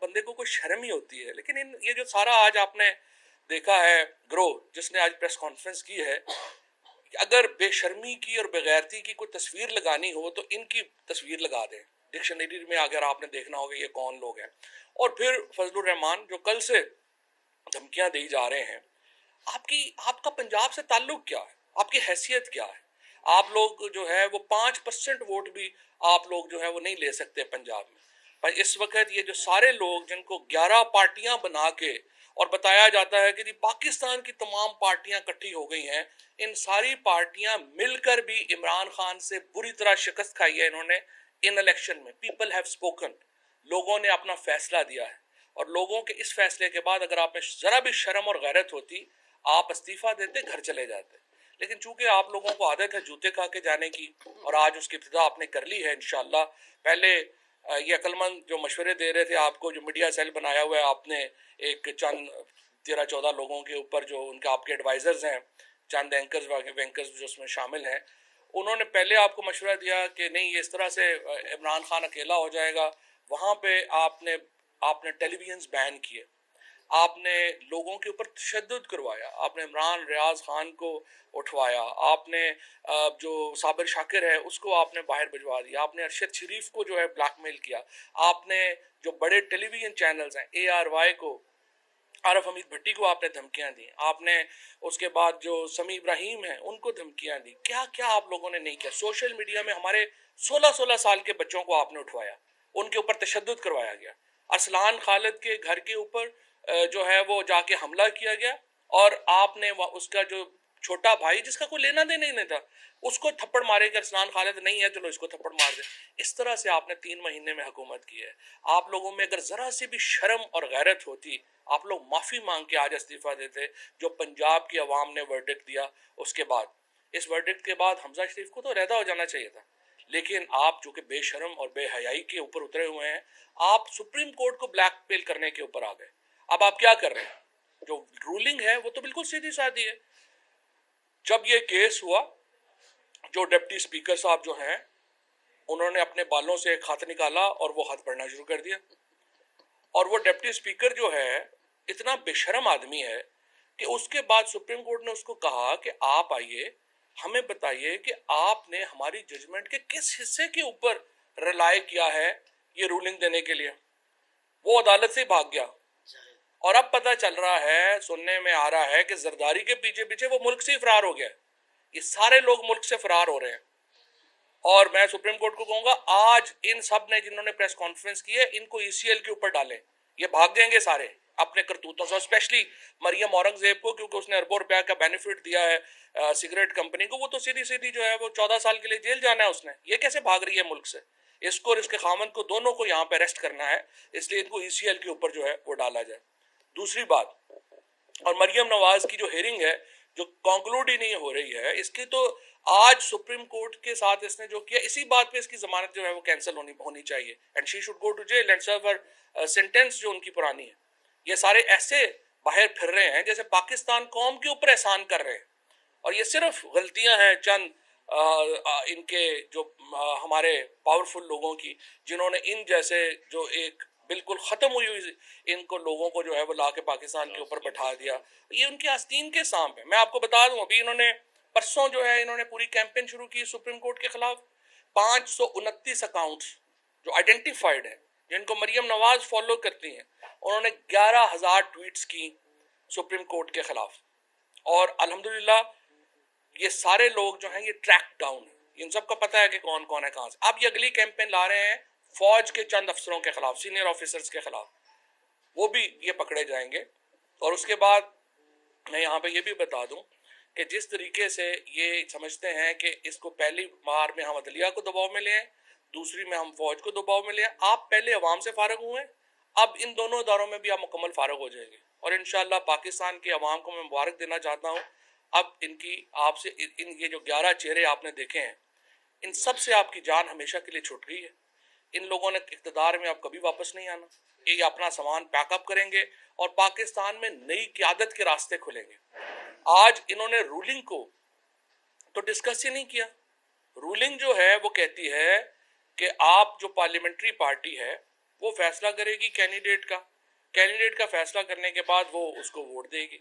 बंदे को कोई शर्म ही होती है। लेकिन ये जो सारा आज आपने देखा है ग्रोह जिसने आज प्रेस कॉन्फ्रेंस की है, अगर बेशर्मी की और बेगैरती की कोई तस्वीर लगानी हो तो इनकी तस्वीर लगा दें डिक्शनरी में, अगर आपने देखना होगा ये कौन लोग हैं। और फिर फजलुर रहमान जो कल से धमकियां दी जा रहे हैं, आपका पंजाब से ताल्लुक क्या है, आपकी हैसियत क्या है? आप लोग जो है वो 5% वोट भी आप लोग जो है वो नहीं ले सकते पंजाब में। पर इस वक्त ये जो सारे लोग जिनको 11 पार्टियां बना के और बताया जाता है कि जी पाकिस्तान की तमाम पार्टियां इकट्ठी हो गई हैं, इन सारी पार्टियां मिलकर भी इमरान खान से बुरी तरह शिकस्त खाई है इन्होंने इन इलेक्शन में। पीपल हैव स्पोकन, लोगों ने अपना फैसला दिया है। और लोगों के इस फैसले के बाद अगर आप में जरा भी शर्म और गैरत होती, आप इस्तीफा देते, घर चले जाते। लेकिन चूंकि आप लोगों को आदत है जूते खा के जाने की, और आज उसकी इब्तिदा आपने कर ली है इंशाल्लाह। पहले ये अक्लमंद जो मशवरे दे रहे थे आपको, जो मीडिया सेल बनाया हुआ है आपने एक चंद 13-14 लोगों के ऊपर, जो उनके आपके एडवाइजर्स हैं, चंद एंकर्स वैंकर्स जो उसमें शामिल हैं, उन्होंने पहले आपको मशवरा दिया कि नहीं ये इस तरह से इमरान खान अकेला हो जाएगा। वहाँ पे आपने आपने टेलीविजन बैन किए, आपने लोगों के ऊपर तशद्दुद करवाया, आपने इमरान रियाज खान को उठवाया, आपने जो साबिर शाकिर है उसको आपने बाहर भिजवा दिया, आपने अरशद शरीफ को जो है ब्लैकमेल किया, आपने जो बड़े टेलीविजन चैनल्स हैं ARY को, आरफ हमीद भट्टी को आपने धमकियां दी, आपने उसके बाद जो समी इब्राहिम है उनको धमकियां दी। क्या क्या आप लोगों ने नहीं किया? सोशल मीडिया में हमारे 16-16 साल के बच्चों को आपने उठवाया, उनके ऊपर तशद्दुद करवाया गया। अरसलान खालिद के घर के ऊपर जो है वो जाके हमला किया गया, और आपने उसका जो छोटा भाई जिसका कोई लेना देना ही नहीं था उसको थप्पड़ मारे कि अरसलान खालिद नहीं है चलो इसको थप्पड़ मार दे। इस तरह से आपने 3 महीने में हुकूमत की है। आप लोगों में अगर जरा सी भी शर्म और गैरत होती, आप लोग माफी मांग के आज इस्तीफा देते। जो पंजाब की आवाम ने वर्डिक्ट दिया, उसके बाद, इस वर्डिक्ट के बाद हमजा शरीफ को तो रहता हो जाना चाहिए था। लेकिन आप जो कि बेशर्म और बेहयाई के ऊपर उतरे हुए हैं, आप सुप्रीम कोर्ट को ब्लैकमेल करने के ऊपर आ गए। अब आप क्या कर रहे हैं? जो रूलिंग है वो तो बिल्कुल सीधी सादी है। जब ये केस हुआ, जो डिप्टी स्पीकर साहब जो हैं उन्होंने अपने बालों से एक हाथ निकाला और वो हाथ पढ़ना शुरू कर दिया। और वो डिप्टी स्पीकर जो है इतना बेशर्म आदमी है कि उसके बाद सुप्रीम कोर्ट ने उसको कहा कि आप आइए, हमें बताइए कि आपने हमारी जजमेंट के किस हिस्से के ऊपर रिलाय किया है ये रूलिंग देने के लिए। वो अदालत से भाग गया, और अब पता चल रहा है, सुनने में आ रहा है कि जरदारी के पीछे पीछे वो मुल्क से फरार हो गया। ये सारे लोग मुल्क से फरार हो रहे हैं। और मैं सुप्रीम कोर्ट को कहूंगा, आज इन सब ने जिन्होंने प्रेस कॉन्फ्रेंस की है इनको ECL के ऊपर डालें। ये भाग जाएंगे सारे अपने करतूतों से, स्पेशली मरियम औरंगजेब को, क्योंकि उसने अरबों रुपया का बेनिफिट दिया है सिगरेट कंपनी को। वो तो सीधी सीधी जो है वो 14 साल के लिए जेल जाना है उसने। ये कैसे भाग रही है मुल्क से? इसको और इसके खामन को, दोनों को यहाँ पे अरेस्ट करना है, इसलिए इनको ECL के ऊपर जो है वो डाला जाए। दूसरी बात, और मरियम नवाज की जो हेयरिंग है जो कंक्लूड ही नहीं हो रही है, इसकी तो आज सुप्रीम कोर्ट के साथ इसने जो किया, इसी बात पे इसकी जमानत जो है वो कैंसिल होनी चाहिए, and she should go to jail and serve her sentence जो उनकी पुरानी है। ये सारे ऐसे बाहर फिर रहे हैं जैसे पाकिस्तान कौम के ऊपर एहसान कर रहे हैं, और ये सिर्फ गलतियां हैं चंद इनके जो हमारे पावरफुल लोगों की, जिन्होंने इन जैसे जो एक बिल्कुल खत्म हुई इनको लोगों को जो है वो ला के पाकिस्तान के ऊपर बैठा दिया। ये उनकी आस्तीन के सांप है। मैं आपको बता दूं, अभी इन्होंने परसों जो है इन्होंने पूरी कैंपेन शुरू की सुप्रीम कोर्ट के खिलाफ। 529 अकाउंट्स जो आइडेंटिफाइड है, जिनको मरियम नवाज फॉलो करती हैं, उन्होंने 11,000 ट्वीट्स की सुप्रीम कोर्ट के खिलाफ। और अल्हम्दुलिल्लाह ये सारे लोग जो हैं ये ट्रैक डाउन है, इन सबको पता है कि कौन कौन है कहां से। अब ये अगली कैंपेन ला रहे हैं फौज के चंद अफसरों के खिलाफ, सीनियर ऑफिसर्स के खिलाफ, वो भी ये पकड़े जाएंगे। और उसके बाद मैं यहाँ पे ये भी बता दूं कि जिस तरीके से ये समझते हैं कि इसको पहली बार में हम अदलिया को दबाव में ले आए, दूसरी में हम फौज को दबाव में ले आए। आप पहले अवाम से फारग हुए, अब इन दोनों इदारों में भी आप मुकम्मल फारग हो जाएंगे। और इंशाल्लाह पाकिस्तान के अवाम को मैं मुबारक देना चाहता हूँ। अब इनकी आपसे इन ये जो 11 चेहरे आपने देखे हैं, इन सब से आपकी जान हमेशा के लिए छूट गई है। इन लोगों ने इक़्तिदार में अब कभी वापस नहीं आना। ये अपना सामान पैकअप करेंगे और पाकिस्तान में नई क़यादत के रास्ते खुलेंगे। आज इन्होंने रूलिंग को तो डिस्कस ही नहीं किया। रूलिंग जो है वो कहती है कि आप जो पार्लियामेंट्री पार्टी है वो फैसला करेगी कैंडिडेट का फैसला करने के बाद वो उसको वोट देगी।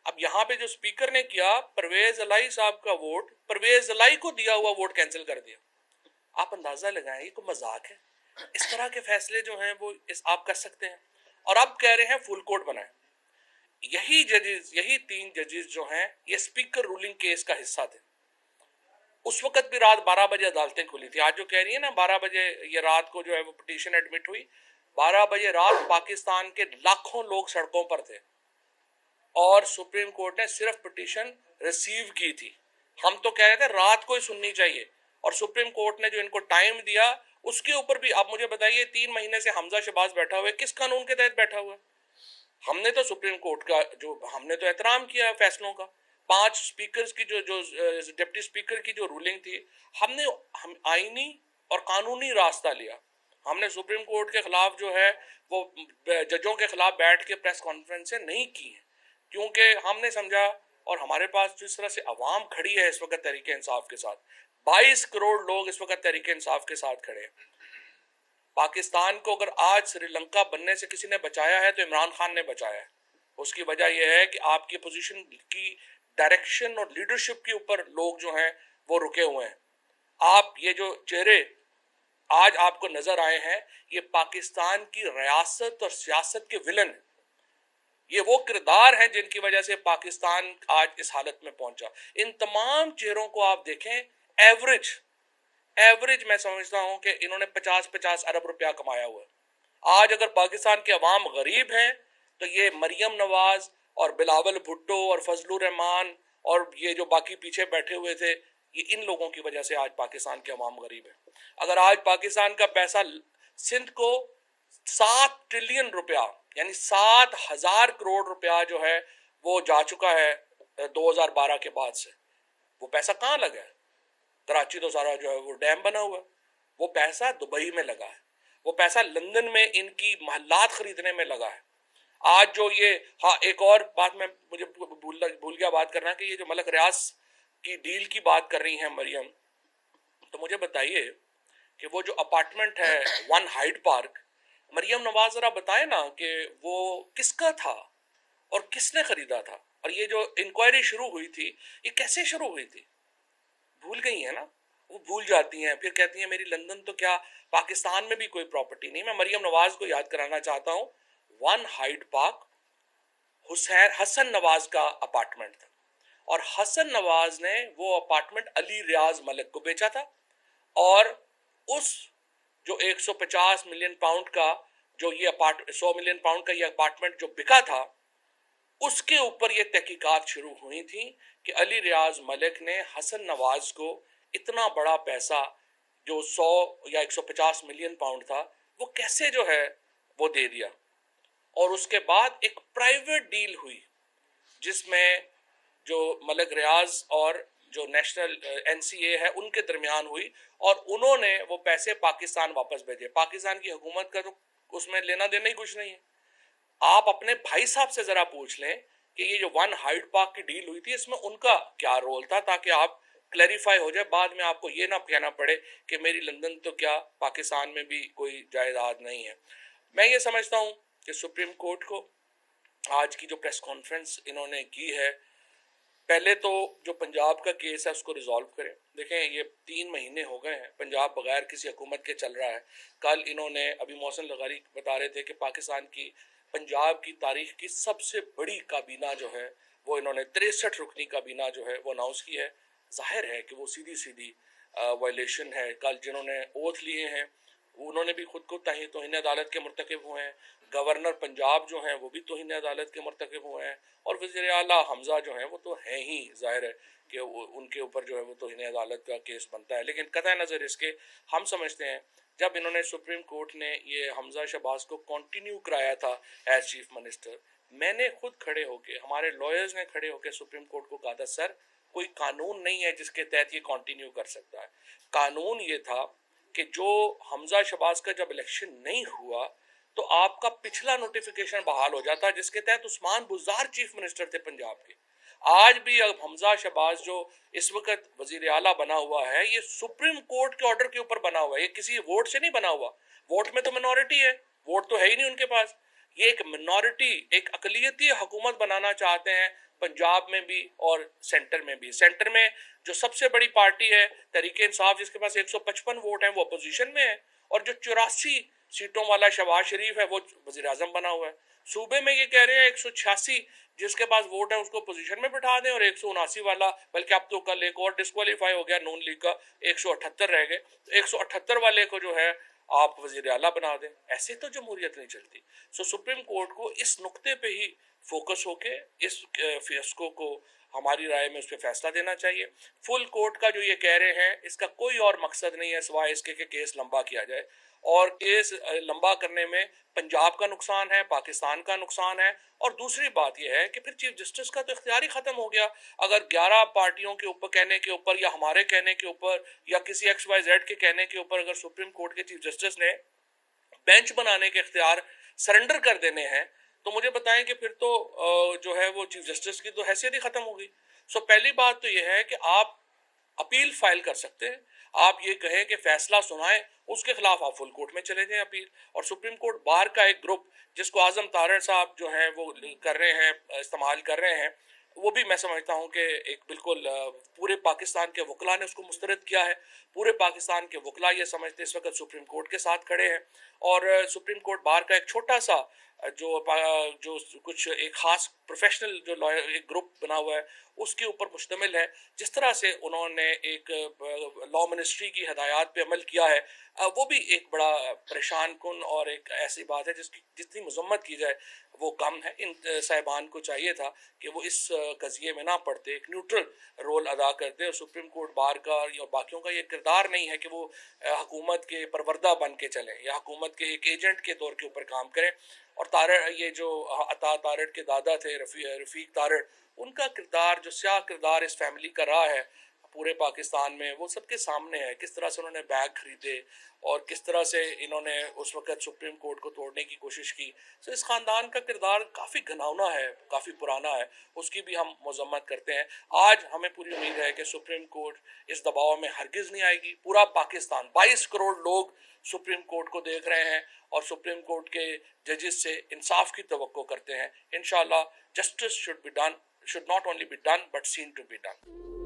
अब यहाँ पे जो स्पीकर ने किया, परवेज अलाई साहब का वोट, परवेज अलाई को दिया हुआ वोट कैंसिल कर दिया। आप अंदाजा लगाएं, ये कोई मजाक है? इस तरह के फैसले जो हैं वो आप कर सकते हैं। और अब कह रहे हैं फुल कोर्ट बनाए। यही 3 जजेस जो हैं ये स्पीकर रूलिंग केस का हिस्सा थे। उस वक्त भी रात 12 बजे अदालतें खुली थी। आज जो कह रही है ना 12 बजे ये रात को जो है वो पिटीशन एडमिट हुई, 12 बजे रात पाकिस्तान के लाखों लोग सड़कों पर थे और सुप्रीम कोर्ट ने सिर्फ पिटीशन रिसीव की थी। हम तो कह रहे थे रात को ही सुननी चाहिए, और सुप्रीम कोर्ट ने जो इनको टाइम दिया उसके ऊपर भी आप मुझे बताइए 3 महीने से हमजा शहबाज बैठा हुआ है, किस कानून के तहत बैठा हुआ है? हमने तो सुप्रीम कोर्ट का हमने तो एहतराम किया फैसलों का। 5 स्पीकर्स की जो डिप्टी स्पीकर की जो रूलिंग थी, हम आईनी और कानूनी रास्ता लिया। हमने सुप्रीम कोर्ट के खिलाफ जो है वो जजों के खिलाफ बैठ के प्रेस कॉन्फ्रेंस नहीं की है, क्योंकि हमने समझा, और हमारे पास जिस तरह से अवाम खड़ी है इस वक्त तहरीक इंसाफ के साथ, 22 करोड़ लोग इस वक्त तहरीक इंसाफ के साथ खड़े हैं। पाकिस्तान को अगर आज श्रीलंका बनने से किसी ने बचाया है तो इमरान खान ने बचाया है। उसकी वजह यह है कि आपकी पोजीशन की डायरेक्शन और लीडरशिप के ऊपर लोग जो हैं वो रुके हुए हैं। आप ये जो चेहरे आज आपको नजर आए हैं, ये पाकिस्तान की रियासत और सियासत के विलन हैं। ये वो किरदार हैं जिनकी वजह से पाकिस्तान आज इस हालत में पहुंचा। इन तमाम चेहरों को आप देखें, एवरेज मैं समझता हूं कि इन्होंने 50-50 अरब रुपया कमाया हुआ है। आज अगर पाकिस्तान के अवाम गरीब हैं तो ये मरियम नवाज और बिलावल भुट्टो और फजलुर रहमान और ये जो बाकी पीछे बैठे हुए थे, ये इन लोगों की वजह से आज पाकिस्तान के अवाम गरीब है। अगर आज पाकिस्तान का पैसा सिंध को 7 ट्रिलियन रुपया यानी 7,000 करोड़ रुपया जो है वो जा चुका है 2012 के बाद से, वो पैसा कहाँ लगा है? कराची तो सारा जो है वो डैम बना हुआ है। वो पैसा दुबई में लगा है, वो पैसा लंदन में इनकी महलात खरीदने में लगा है। आज जो ये, हाँ एक और बात मैं मुझे भूल गया बात करना, कि ये जो मलक रियाज की डील की बात कर रही हैं मरियम, तो मुझे बताइए कि वो जो अपार्टमेंट है 1 हाइड पार्क, मरियम नवाज जरा बताए ना कि वो किसका था और किसने खरीदा था, और ये जो इंक्वायरी शुरू हुई थी ये कैसे शुरू हुई थी? भूल गई है ना, वो भूल जाती हैं, फिर कहती हैं मेरी लंदन तो क्या पाकिस्तान में भी कोई प्रॉपर्टी नहीं। मैं मरियम नवाज को याद कराना चाहता हूँ, 1 हाइड पार्क हुसैन हसन नवाज का अपार्टमेंट था, और हसन नवाज ने वो अपार्टमेंट अली रियाज मलिक को बेचा था, और उस जो 150 मिलियन पाउंड का जो ये 100 मिलियन पाउंड का ये अपार्टमेंट जो बिका था, उसके ऊपर ये तहकीकात शुरू हुई थी कि अली रियाज मलिक ने हसन नवाज को इतना बड़ा पैसा जो 100 या 150 मिलियन पाउंड था वो कैसे जो है वो दे दिया। और उसके बाद एक प्राइवेट डील हुई जिसमें जो मलिक रियाज और जो नेशनल एनसीए है उनके दरमियान हुई, और उन्होंने वो पैसे पाकिस्तान वापस भेजे। पाकिस्तान की हुकूमत का तो उसमें लेना देना ही कुछ नहीं है। आप अपने भाई साहब से जरा पूछ लें कि ये जो 1 हाइड पार्क की डील हुई थी इसमें उनका क्या रोल था, ताकि आप क्लैरिफाई हो जाए, बाद में आपको ये ना कहना पड़े कि मेरी लंदन तो क्या पाकिस्तान में भी कोई जायदाद नहीं है। मैं ये समझता हूँ कि सुप्रीम कोर्ट को आज की जो प्रेस कॉन्फ्रेंस इन्होंने की है, पहले तो जो पंजाब का केस है उसको रिजॉल्व करें। देखें ये 3 महीने हो गए हैं पंजाब बगैर किसी हुकूमत के चल रहा है। कल इन्होंने अभी मोहसिन लगारी बता रहे थे कि पाकिस्तान की पंजाब की तारीख की सबसे बड़ी काबीना जो है वो इन्होंने 63 रुकनी काबीना जो है वो अनाउंस की है। जाहिर है कि वो सीधी सीधी वायलेशन है। कल जिन्होंने ओथ लिए हैं उन्होंने भी खुद को तौहीन अदालत के मुर्तकिब हुए हैं। गवर्नर पंजाब जो हैं वो भी तौहीन अदालत के मुर्तकिब हुए हैं, और वज़ीर आला हमजा जो हैं वो तो हैं ही, जाहिर है कि उनके ऊपर जो है वो तौहीन अदालत का केस बनता है। लेकिन कतई नज़र इसके हम समझते हैं जब इन्होंने सुप्रीम कोर्ट ने ये हमजा शहबाज को कंटिन्यू कराया था एज चीफ मिनिस्टर, मैंने खुद खड़े होके, हमारे लॉयर्स ने खड़े होके सुप्रीम कोर्ट को कहा था सर कोई कानून नहीं है जिसके तहत ये कंटिन्यू कर सकता है। कानून ये था कि जो हमजा शहबाज का जब इलेक्शन नहीं हुआ तो आपका पिछला नोटिफिकेशन बहाल हो जाता जिसके तहत उस्मान बुज़दार चीफ मिनिस्टर थे पंजाब के। आज भी अब हमजा शहबाज जो इस वक्त वजीर आला बना हुआ है ये सुप्रीम कोर्ट के ऑर्डर के ऊपर बना हुआ है, ये किसी वोट से नहीं बना हुआ। वोट में तो मिनॉरिटी है, वोट तो है ही नहीं उनके पास। ये एक मिनॉरिटी, एक अकलियती हुकूमत बनाना चाहते हैं पंजाब में भी और सेंटर में भी। सेंटर में जो सबसे बड़ी पार्टी है तहरीक इंसाफ, जिसके पास 155 वोट हैं, वो अपोजिशन में है, और जो 84 सीटों वाला शहबाज शरीफ है वो वजीर आजम बना हुआ है। सूबे में ये कह रहे हैं 186 जिसके पास वोट है उसको पोजीशन में बिठा दें, और 179 वाला, बल्कि अब तो कल एक और डिस्क्वालीफाई हो गया नून लीग का, 178 रह गए, तो 178 वाले को जो है आप वजीर आला बना दें। ऐसे तो जमहूरियत नहीं चलती। सो सुप्रीम कोर्ट को इस नुक्ते पे ही फोकस होके इस फियस्को को हमारी राय में उस पर फैसला देना चाहिए। फुल कोर्ट का जो ये कह रहे हैं इसका कोई और मकसद नहीं है सिवाय इसके कि केस लंबा किया जाए, और केस लंबा करने में पंजाब का नुकसान है, पाकिस्तान का नुकसान है। और दूसरी बात यह है कि फिर चीफ जस्टिस का तो इख्तियार ही खत्म हो गया। अगर 11 पार्टियों के ऊपर कहने के ऊपर, या हमारे कहने के ऊपर, या किसी XYZ के कहने के ऊपर अगर सुप्रीम कोर्ट के चीफ जस्टिस ने बेंच बनाने के इख्तियार सरेंडर कर देने हैं, तो मुझे बताएं कि फिर तो जो है वो चीफ जस्टिस की तो हैसियत ही खत्म होगी। सो पहली बात तो यह है कि आप अपील फाइल कर सकते हैं। आप ये कहें कि फैसला सुनाएं, उसके खिलाफ आप फुल कोर्ट में चले जाएं अपील। और सुप्रीम कोर्ट बार का एक ग्रुप जिसको आजम तारड़ साहब जो हैं वो कर रहे हैं, इस्तेमाल कर रहे हैं, वो भी मैं समझता हूं कि एक बिल्कुल पूरे पाकिस्तान के वकला ने उसको मुस्तरद किया है। पूरे पाकिस्तान के वकला ये समझते इस वक्त सुप्रीम कोर्ट के साथ खड़े हैं, और सुप्रीम कोर्ट बार का एक छोटा सा जो कुछ एक खास प्रोफेशनल जो लॉयर एक ग्रुप बना हुआ है उसके ऊपर मुश्तमिल है। जिस तरह से उन्होंने एक लॉ मिनिस्ट्री की हदायत पे अमल किया है, वो भी एक बड़ा परेशान कुन और एक ऐसी बात है जिसकी जितनी मजम्मत की जाए वो कम है। इन साहिबान को चाहिए था कि वो इस कज़िये में ना पड़ते, एक न्यूट्रल रोल अदा करते। और सुप्रीम कोर्ट बार का या बाकियों का ये किरदार नहीं है कि वो हुकूमत के परवरदा बन के चलें या हुकूमत के एक एजेंट के तौर के ऊपर काम करें। और तारड़, ये जो अता तारड़ के दादा थे रफ़ीक तारड़, उनका किरदार, जो स्याह किरदार इस फैमिली का रहा है पूरे पाकिस्तान में, वो सबके सामने है। किस तरह से उन्होंने बैग खरीदे और किस तरह से इन्होंने उस वक्त सुप्रीम कोर्ट को तोड़ने की कोशिश की। तो इस ख़ानदान का किरदार काफ़ी घिनौना है, काफ़ी पुराना है, उसकी भी हम मजम्मत करते हैं। आज हमें पूरी उम्मीद है कि सुप्रीम कोर्ट इस दबाव में हरगिज़ नहीं आएगी। पूरा पाकिस्तान, 22 करोड़ लोग सुप्रीम कोर्ट को देख रहे हैं और सुप्रीम कोर्ट के जजेस से इंसाफ की तवक्को करते हैं। इंशाल्लाह justice should be done, should not only be done but seen to be done.